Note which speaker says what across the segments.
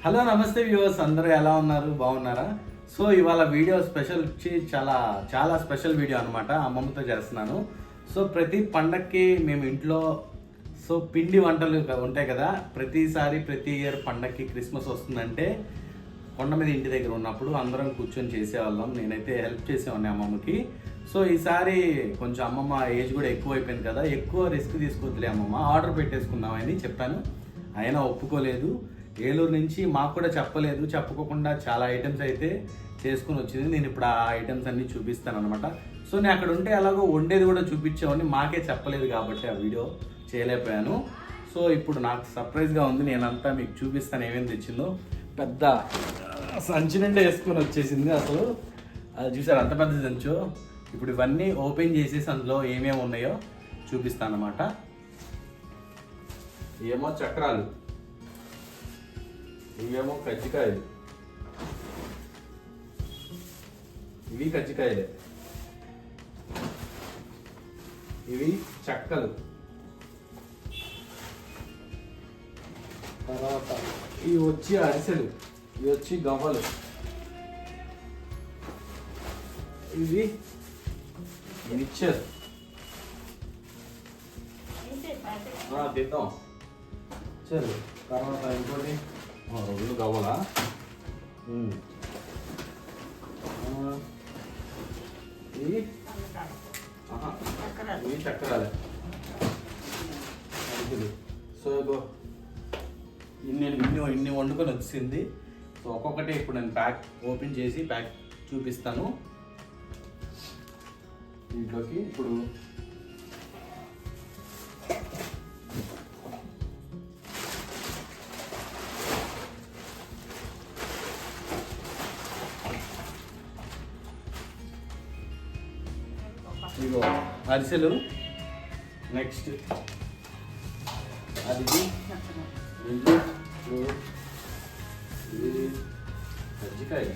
Speaker 1: Hello నమస్తే viewers, అందరూ ఎలా ఉన్నారు? బాగున్నారా? సో ఇవాళ వీడియో స్పెషల్ వచ్చి చాలా చాలా స్పెషల్ వీడియో అనమాట. అమ్మమ్మతో చేస్తున్నాను. సో ప్రతి పండక్కి మేము ఇంట్లో పిండి వంటలు ఉంటాయి కదా. ప్రతి ఇయర్ పండక్కి క్రిస్మస్ వస్తుందంటే కొండ మీద ఇంటి దగ్గర ఉన్నప్పుడు అందరం కూర్చొని చేసేవాళ్ళం. నేనైతే హెల్ప్ చేసేవాడిని అమ్మమ్మకి. సో ఈసారి కొంచెం అమ్మమ్మ ఏజ్ కూడా ఎక్కువ అయిపోయింది కదా, ఎక్కువ రిస్క్ తీసుకోవద్దులే అమ్మమ్మ, ఆర్డర్ పెట్టేసుకున్నామని చెప్పాను. అయినా ఒప్పుకోలేదు. ఏలూరు నుంచి మాకు కూడా చెప్పలేదు, చెప్పుకోకుండా చాలా ఐటమ్స్ అయితే చేసుకుని వచ్చింది. నేను ఇప్పుడు ఆ ఐటమ్స్ అన్నీ చూపిస్తాను అనమాట. సో నేను అక్కడ ఉంటే అలాగో వండేది కూడా చూపించామని మాకే చెప్పలేదు కాబట్టి ఆ వీడియో చేయలేకపోయాను. సో ఇప్పుడు నాకు సర్ప్రైజ్గా ఉంది. నేనంతా మీకు చూపిస్తాను ఏమేమి తెచ్చిందో. పెద్ద సంచి నిండా వేసుకొని వచ్చేసింది. అసలు అది చూసారు అంత పెద్ద సంచు. ఇప్పుడు ఇవన్నీ ఓపెన్ చేసేసి అందులో ఏమేమి ఉన్నాయో చూపిస్తాను అనమాట. ఏమో చక్రాలు, ఇవేమో కజ్జికాయలు, ఇవి కజ్జికాయలే, ఇవి చెక్కలు, తర్వాత ఇవి వచ్చి అరిసెలు, ఇవి వచ్చి గవ్వలు, ఇవి మిక్చర్ తిద్దాం సరే. తర్వాత ఇంకోటి రెండు గవ్వలా, ఇవి చక్కరాలే. సో ఇన్ని వండుకొని వచ్చింది. సో ఒక్కొక్కటి ఇప్పుడు నేను ఓపెన్ చేసి ప్యాక్ చూపిస్తాను. దీంట్లోకి ఇప్పుడు ఇగో అరిసెలు, నెక్స్ట్ అది కజ్జికాయ,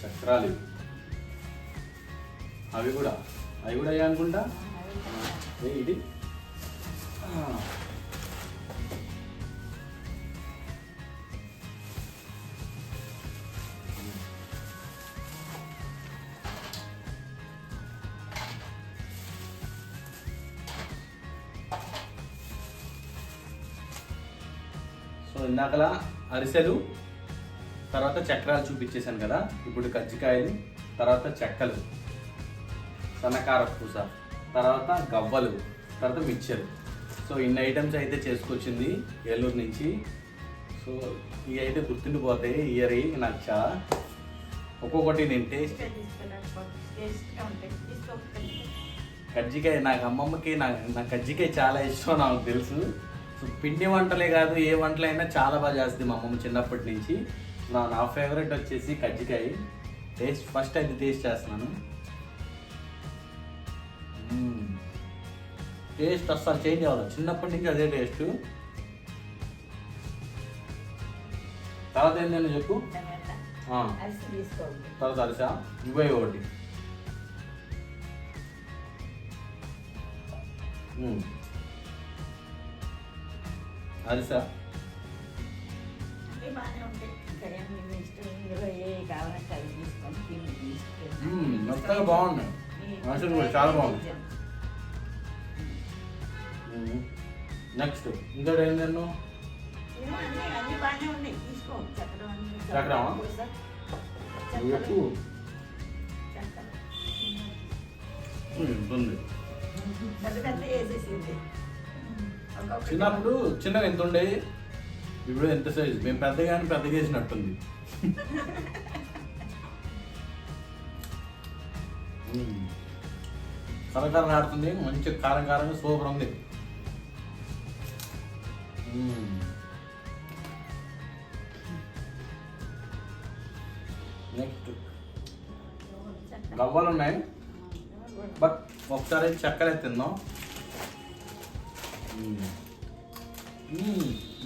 Speaker 1: చక్రాలు, అవి కూడా అయ్యా అనుకుంటా. ఇది సో ఇందాకలా అరిసెలు, తర్వాత చక్రాలు చూపించేశాను కదా. ఇప్పుడు కజ్జికాయలు, తర్వాత చెక్కలు, సన్నకార పూస, తర్వాత గవ్వలు, తర్వాత మిక్చర్. సో ఇన్ని ఐటమ్స్ అయితే చేసుకొచ్చింది ఏలూరు నుంచి. సో ఇవి అయితే గుర్తుండిపోతాయి ఇయర్. నాకు చాలా ఒక్కొక్కటి నేను టేస్ట్ కజ్జికాయ, నాకు అమ్మమ్మకి నాకు కజ్జికాయ చాలా ఇష్టం, నాకు తెలుసు. సో పిండి వంటలే కాదు, ఏ వంటలైనా చాలా బాగా చేస్తుంది మా అమ్మమ్మ చిన్నప్పటి నుంచి. నా ఫేవరెట్ వచ్చేసి కజ్జికాయ. ఫస్ట్ అయితే టేస్ట్ చేస్తున్నాను. టేస్ట్ అస్సలు చేంజ్ అవ్వదు, చిన్నప్పటి నుంచి అదే టేస్ట్. తర్వాత ఏంటని చెప్పు. తర్వాత అరిసా, ఇవే ఒకటి. అరిసా మొత్తంగా బాగున్నాయి. మనుషులు కూడా చాలా బాగుంది. నెక్స్ట్ ఇంకోటి ఏం తిన్నావు? చక్రమా ఉంటుంది. చిన్నప్పుడు చిన్నగా ఎంత ఉండే, ఇప్పుడు ఎంత సైజు. మేము పెద్దగా వేసినట్టుంది. కరకారం ఆడుతుంది, మంచి కారంగా సూపర్ ఉంది. నెక్స్ట్ గవ్వలు ఉన్నాయి, బట్ ఒకసారి చక్కెర తిందాం.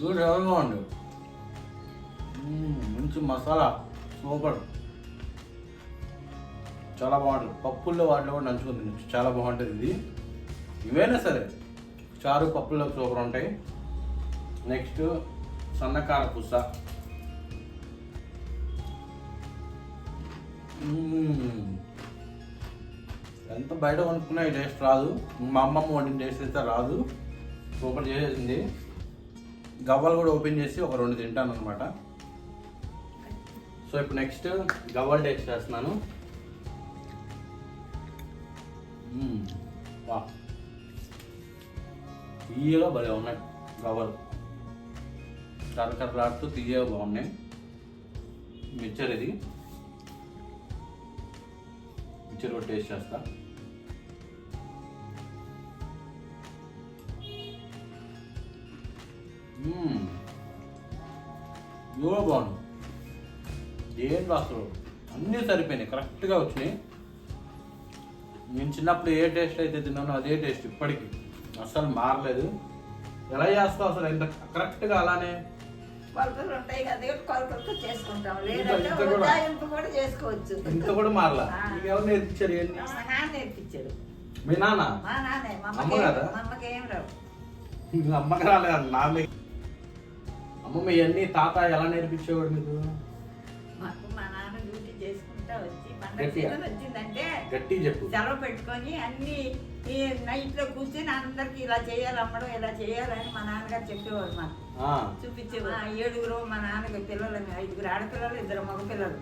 Speaker 1: గుడ్ ఎవరుగా ఉండు. మంచి మసాలా సూపర్, చాలా బాగుంటుంది. పప్పుల్లో వాటిలో కూడా నంచుకుని తినచ్చు, చాలా బాగుంటుంది ఇది. ఇవైనా సరే చారు పప్పుల్లో సూపర్ ఉంటాయి. నెక్స్ట్ సన్నకార పుస్స. ఎంత బయట కొనుక్కున్నా ఈ టేస్ట్ రాదు. మా అమ్మమ్మ వండిన టేస్ట్ అయితే రాదు, సూపర్ చేసేసింది. గవ్వలు కూడా ఓపెన్ చేసి ఒక 2 తింటాను అనమాట. సో ఇప్పుడు నెక్స్ట్ గవ్వలు టేస్ట్ చేస్తున్నాను. వా, తీయగా భలే ఉన్నాయి గవ్వలు, కరకరలాడుతూ తీయగా బాగున్నాయి. మిక్చర్ ఇది, మిక్చర్ కూడా టేస్ట్ చేస్తా. ఇవో బాగుంది. ఏంటి అసలు అన్నీ సరిపోయినాయి, కరెక్ట్గా వచ్చినాయి. నేను చిన్నప్పుడు ఏ టేస్ట్ అయితే తిన్నానో అదే టేస్ట్ ఇప్పటికీ అస్సలు మారలేదు. ఎలా చేస్తావు అసలు ఎంత కరెక్ట్గా? అలానే
Speaker 2: కొలతలు ఉంటాయి కదా, కొలతలతో చేసుకుంటాం. లేదంటే కూడా చేసుకోవచ్చు.
Speaker 1: ఇంత కూడా మారలా? మీకు ఎవరు నేర్పించారు?
Speaker 2: మా నాన్న నేర్పించారు.
Speaker 1: మీ నాన్న?
Speaker 2: మా నాన్నే. మా
Speaker 1: అమ్మ కదా?
Speaker 2: అమ్మకి ఏం రావు.
Speaker 1: అమ్మకి రాలేదు, నాన్న. అమ్మమ్మ ఇవన్నీ తాత ఎలా నేర్పించేవాడు మీకు?
Speaker 2: మాకు మా నాన్న డ్యూటీ చేసుకుంటా వచ్చి పండగ సీజన్ వచ్చిందంటే
Speaker 1: గట్టి చెప్పు.
Speaker 2: సెలవు పెట్టుకొని అన్ని ఈ నైట్ లో కూర్చొని అందరికి ఇలా చేయాలి అమ్మడం, ఇలా చేయాలని మా నాన్నగారు చెప్పేవాడు. మాకు చూపించేవాడు. 7 మా నాన్నకి పిల్లలు, 5 ఆడపిల్లలు, 2 మగపిల్లలు.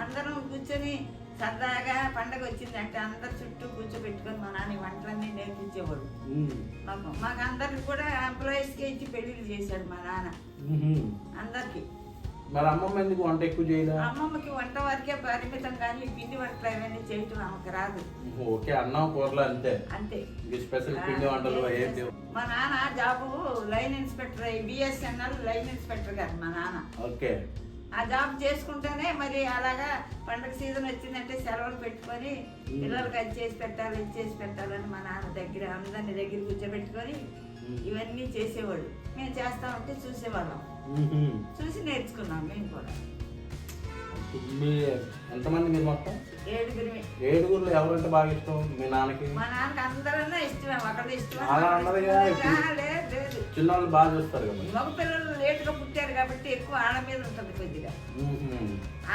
Speaker 2: అందరం కూర్చొని సరదాగా పండగ వచ్చిందంటే అందరు చుట్టూ కూర్చోబెట్టుకొని మా నాన్న వంటలన్నీ నేర్పించేవాడు మాకు అందరికి కూడా ఎంప్లాయీస్కి ఇచ్చి పెళ్లిళ్ళు చేశాడు మా నాన్న అందరికి.
Speaker 1: మరి అమ్మమ్మ ఎందుకు వంట ఎక్కువ చేయదా?
Speaker 2: అమ్మమ్మకి వంట వరకే పరిమితం, కానీ పిండి వంటలు అవన్నీ చేయటం ఆమెకు రాదు.
Speaker 1: ఓకే, అన్నం కూరలు అంతే
Speaker 2: అంతే.
Speaker 1: స్పెషల్ పిండి వంటలు
Speaker 2: మా నాన్న job line inspector, BSNL line inspector గారు మా నాన్న.
Speaker 1: ఓకే,
Speaker 2: ఆ జాబ్ చేసుకుంటేనే మరి అలాగా పండగ సీజన్ వచ్చిందంటే సెలవులు పెట్టుకొని పిల్లలకి అది చేసి పెట్టాలి, ఇది చేసి పెట్టాలని మా నాన్న దగ్గర అందరిని దగ్గర కూర్చోబెట్టుకొని ఇవన్నీ చేసేవాడు. మేము చేస్తామంటే చూసేవాళ్ళం, చూసి నేర్చుకున్నాం మేము కూడా.
Speaker 1: ఎంతమంది మీరు మొత్తం?
Speaker 2: 7
Speaker 1: 7 ఎవరంటే బాగా ఇష్టం మీ నాన్నకి?
Speaker 2: మా నాన్నకి అందరన్నా ఇష్టమే. ఒకళ్ళు ఇష్టం
Speaker 1: లేదు, చిన్నవాళ్ళు బాగా చూస్తారు కదా.
Speaker 2: మగ పిల్లలు లేటుగా పుట్టారు కాబట్టి ఎక్కువ ఆడ మీద ఉంటుంది కొద్దిగా.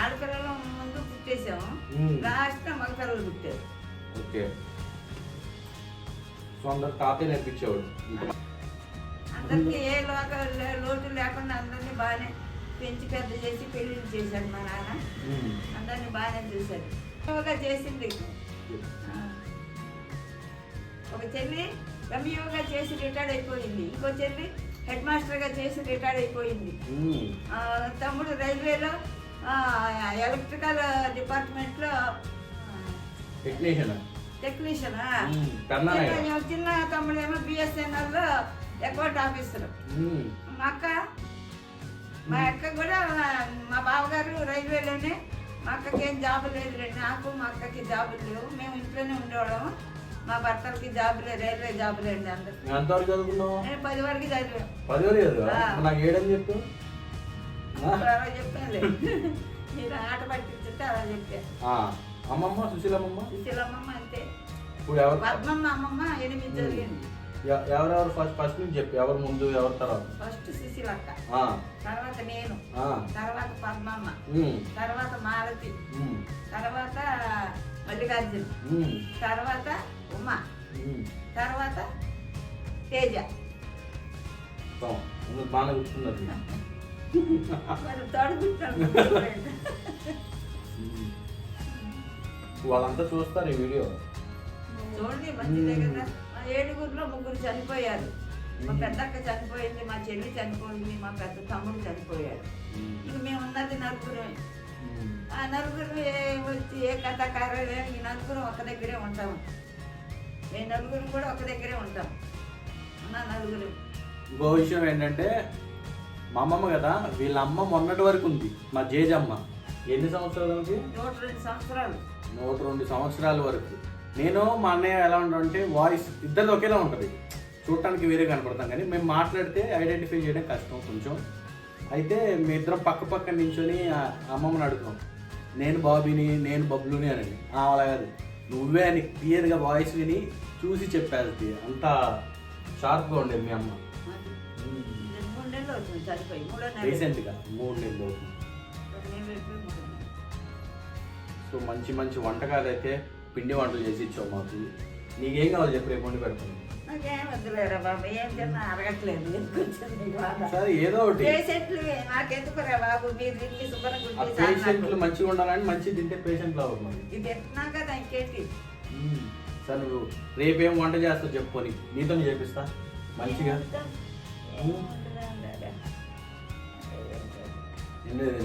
Speaker 2: ఆడపిల్లలు ముందు పుట్టేసాము, లాస్ట్ మగ పిల్లలు పుట్టారు.
Speaker 1: ఓకే, సో అందరు తాతయ్య నేర్పించేవాడు.
Speaker 2: అందరికి ఏ లోటు లేకుండా అందరినీ బాగానే పెంచి పెద్ద చేసి పెళ్లిళ్ళు చేశాడు మా నాన్న. అందరినీ బాగానే చూశాడు. యోగా చేసింది. ఒక చెల్లి ఎంఈఓగా చేసి రిటైర్డ్ అయిపోయింది, ఇంకో చెల్లి హెడ్ మాస్టర్గా చేసి రిటైర్డ్ అయిపోయింది. తమ్ముడు రైల్వేలో ఎలక్ట్రికల్ డిపార్ట్మెంట్లో టెక్నీషియన్. చిన్న తమ్ముడు ఏమో బిఎస్ఎన్ఎల్లో ఎక్వర్ట్ ఆఫీసర్. మా అక్క కూడా మా బావగారు రైల్వేలోనే. మా అక్కకి ఏం జాబు లేదు, నాకు మా అక్కకి జాబులు లేవు, మేము ఇంట్లోనే ఉండేవాళ్ళము. మా భర్తలకి జాబు లేదు, రైల్వే జాబు లేదు. అందరు నేను 10 వరకు చదివాను.
Speaker 1: 10 వరకు నాకు 7 అని చెప్పు.
Speaker 2: అలా చెప్పాను, మీరు ఆట పట్టించుంటే అలా చెప్పాను.
Speaker 1: అమ్మమ్మ సుశీలమ్మ?
Speaker 2: సుశీలమ్మ అంతే.
Speaker 1: పద్మమ్మ
Speaker 2: అమ్మమ్మ 8 జరిగింది.
Speaker 1: ఎవరెవరు ఫస్ట్ నుంచి చెప్పి, ఎవరు ముందు ఎవరు తర్వాత?
Speaker 2: ఫస్ట్ సుశీలక్క, తర్వాత నేను, తర్వాత పద్మమ్మ, తర్వాత మాలతి, తర్వాత మల్లికార్జున, తర్వాత ఉమ్మ, తర్వాత తేజ.
Speaker 1: బాగా కూర్చున్నారు. వాళ్ళంతా చూస్తారు ఈ వీడియో.
Speaker 2: చూడండి, మంచిదే కదా. 7గురిలో 3 చనిపోయారు. మా పెద్దక్క చనిపోయింది, మా చెల్లి చనిపోయింది, మా పెద్ద తమ్ముడు చనిపోయారు. ఇంక మేము ఉన్నది 4. ఆ 4 వచ్చి ఏ కథాకారులు ఈ 4 ఒక దగ్గరే ఉంటాము. మేము 4 కూడా ఒక దగ్గరే ఉంటాం. ఉన్న 4.
Speaker 1: ఇంకో విషయం ఏంటంటే, మా అమ్మమ్మ కదా, వీళ్ళ అమ్మ మొన్నటి వరకు ఉంది, మా జేజమ్మ. ఎన్ని సంవత్సరాల నుంచి?
Speaker 2: 102 సంవత్సరాలు.
Speaker 1: 102 సంవత్సరాల వరకు. నేను మా అన్నయ్య ఎలా ఉంటామంటే వాయిస్ ఇద్దరిది ఒకేలా ఉంటుంది. చూడటానికి వేరే కనపడతాం కానీ మేము మాట్లాడితే ఐడెంటిఫై చేయడం కష్టం కొంచెం. అయితే మీ ఇద్దరం పక్క పక్క నించొని అమ్మమ్మని అడుగుతాం, నేను బాబీని, నేను బబ్లుని అని. అలా కాదు, నువ్వే అని క్లియర్గా వాయిస్ విని చూసి చెప్పేది. అంత షార్ప్గా ఉండేది మీ అమ్మ.
Speaker 2: 3 నెలలు అవుతుంది చనిపోయి, 3 నెలలు
Speaker 1: రీసెంట్గా 3 నెలలు అవుతుంది. సో మంచి మంచి వంటకాలు అయితే పిండి వంటలు చేసి ఇచ్చావు మాకు. నీకేం కావాలి చెప్పి రేపు వండి పెడతాను.
Speaker 2: నాకేం వద్దులేరా బాబు, ఏం తిన్నా అరగట్లేదు.
Speaker 1: సరే ఏదో ఒకటి.
Speaker 2: పేషెంట్లు నాకెందుకురా బాబు, మీరు తిండి శుభ్రంగా
Speaker 1: పేషెంట్లు మంచిగా ఉండాలని మంచి తింటే పేషెంట్లు అవ్వదు.
Speaker 2: ఇది ఎట్టినా కదా ఇంకేంటి.
Speaker 1: సరే నువ్వు రేపేం వంట చేస్తావు చెప్పుకొని నీతో చేపిస్తా మంచిగా.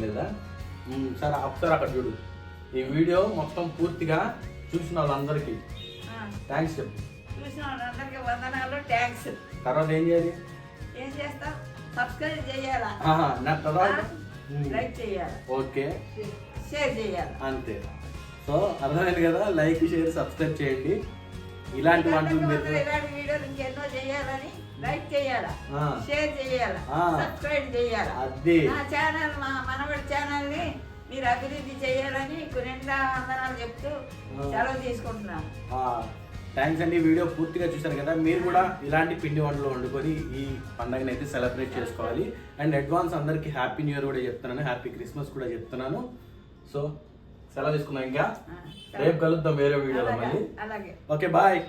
Speaker 1: లేదా సరే ఒకసారి అక్కడ చూడు. ఈ వీడియో మొత్తం పూర్తిగా చూసిన వాళ్ళందరికీ థ్యాంక్స్ చెప్పు.
Speaker 2: చూసిన వాళ్ళందరికీ వందనాలు, థ్యాంక్స్.
Speaker 1: తర్వాత ఏం చేయాలి?
Speaker 2: ఏం చేస్తా, సబ్స్క్రైబ్ చేయాలా,
Speaker 1: నా తర్వాత
Speaker 2: లైక్ చేయాలి,
Speaker 1: ఓకే,
Speaker 2: షేర్ చేయాలి,
Speaker 1: అంతే. సో అర్థమైంది కదా, లైక్ షేర్ సబ్స్క్రైబ్ చేయండి. ఇలాంటి వంటలు
Speaker 2: ఇలాంటి వీడియోలు ఇంకెన్నో చేయాలని లైక్ చేయాలా, షేర్ చేయాలా, సబ్స్క్రైబ్ చేయాలా.
Speaker 1: అది
Speaker 2: నా ఛానల్, మా మనవడి ఛానల్ ని మీరు అభివృద్ధి చేయాలని నిండా వందనాలు చెప్తూ సెలవు తీసుకుంటున్నాను.
Speaker 1: థ్యాంక్స్ అండి. వీడియో పూర్తిగా చూసారు కదా. మీరు కూడా ఇలాంటి పిండి వంటలు వండుకొని ఈ పండుగని అయితే సెలబ్రేట్ చేసుకోవాలి. అండ్ అడ్వాన్స్ అందరికి హ్యాపీ న్యూ ఇయర్ కూడా చెప్తున్నాను, హ్యాపీ క్రిస్మస్ కూడా చెప్తున్నాను. సో సెలవు తీసుకున్నాం, ఇంకా రేపు కలుద్దాం వేరే వీడియోలో మళ్ళీ.
Speaker 2: అలాగే,
Speaker 1: ఓకే, బాయ్.